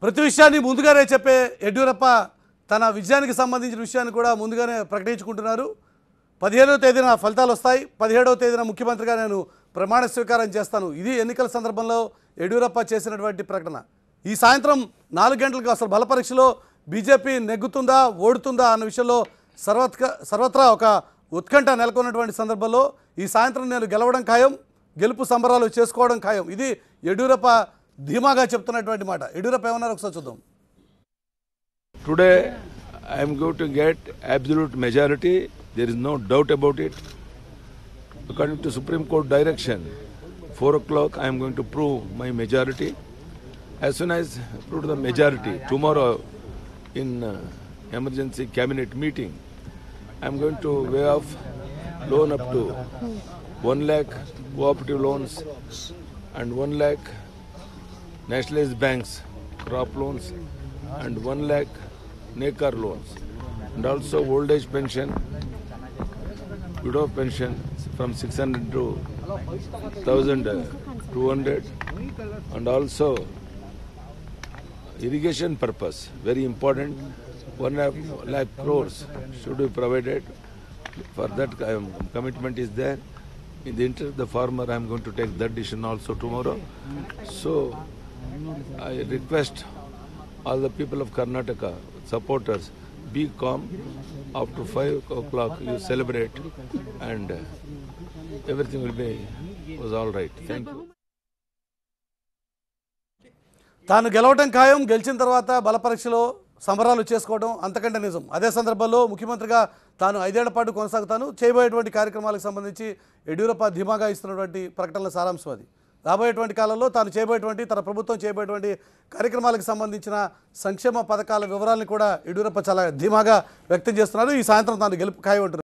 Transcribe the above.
ప్రతి విషయాన్ని ముందుగానే చెప్పే యడ్యూరప్ప తన విజయానికి సంబంధించిన విషయాన్ని కూడా ముందుగానే ప్రకటించుకుంటున్నారు. 15వ తేదీన ఫలితాలు వస్తాయి. 17వ తేదీన ముఖ్యమంత్రిగా నేను ప్రమాణ స్వీకారం చేస్తాను. ఇది ఎన్నికల సందర్భంలో యడ్యూరప్ప చేసినటువంటి ప్రకటన. ఈ సాయంత్రం 4 గంటలకు అసలు బలపరీక్షలో బీజేపీ నెగ్గుతుందా ఓడుతుందా అన్న విషయంలో సర్వత్రా ఒక ఉత్కంఠ నెలకొన్నటువంటి సందర్భంలో ఈ సాయంత్రం నేను గెలవడం ఖాయం, గెలుపు సంబరాలు చేసుకోవడం ఖాయం. ఇది యడ్యూరప్ప ధీమాగా చెప్తున్నటువంటి మాట. యడ్యూరప్ప ఏమన్నారు ఒకసారి చూద్దాం. Today I am going to get absolute majority. There is no doubt about it. According to Supreme Court direction, 4 o'clock I am going to prove my majority. As soon as I prove the majority, tomorrow in emergency cabinet meeting, I am going to waive off loan up to 1 lakh cooperative loans and 1 lakh nationalized banks crop loans and 1 lakh NACAR loans, and also old age pension, widow pension from 600 to 1,200, and also irrigation purpose, very important, 1 lakh crores should be provided. For that commitment is there. In the interest of the farmer, I am going to take that decision also tomorrow. So I request all the people of Karnataka, supporters, be calm. After 5 o'clock you celebrate and everything was all right. Thank you. తాను గెలవడం ఖాయం, గెలిచిన తర్వాత బలపరీక్షలో సంబరాలు చేసుకోవడం అంతకంటే నిజం. అదే సందర్భంలో ముఖ్యమంత్రిగా తాను 5 ఏళ్ల పాటు కొనసాగుతాను, చేయబోయేటువంటి కార్యక్రమాలకు సంబంధించి యడ్యూరప్ప ధీమాగా ఇస్తున్నటువంటి ప్రకటనల సారాంశం అది. రాబోయేటువంటి కాలంలో తాను చేయబోయేటువంటి తన ప్రభుత్వం చేయబోయేటువంటి కార్యక్రమాలకు సంబంధించిన సంక్షేమ పథకాల వివరాలను కూడా యడ్యూరప్ప చాలా ధీమాగా వ్యక్తం చేస్తున్నారు. ఈ సాయంత్రం తాను గెలుపు ఖాయం అంటున్నారు.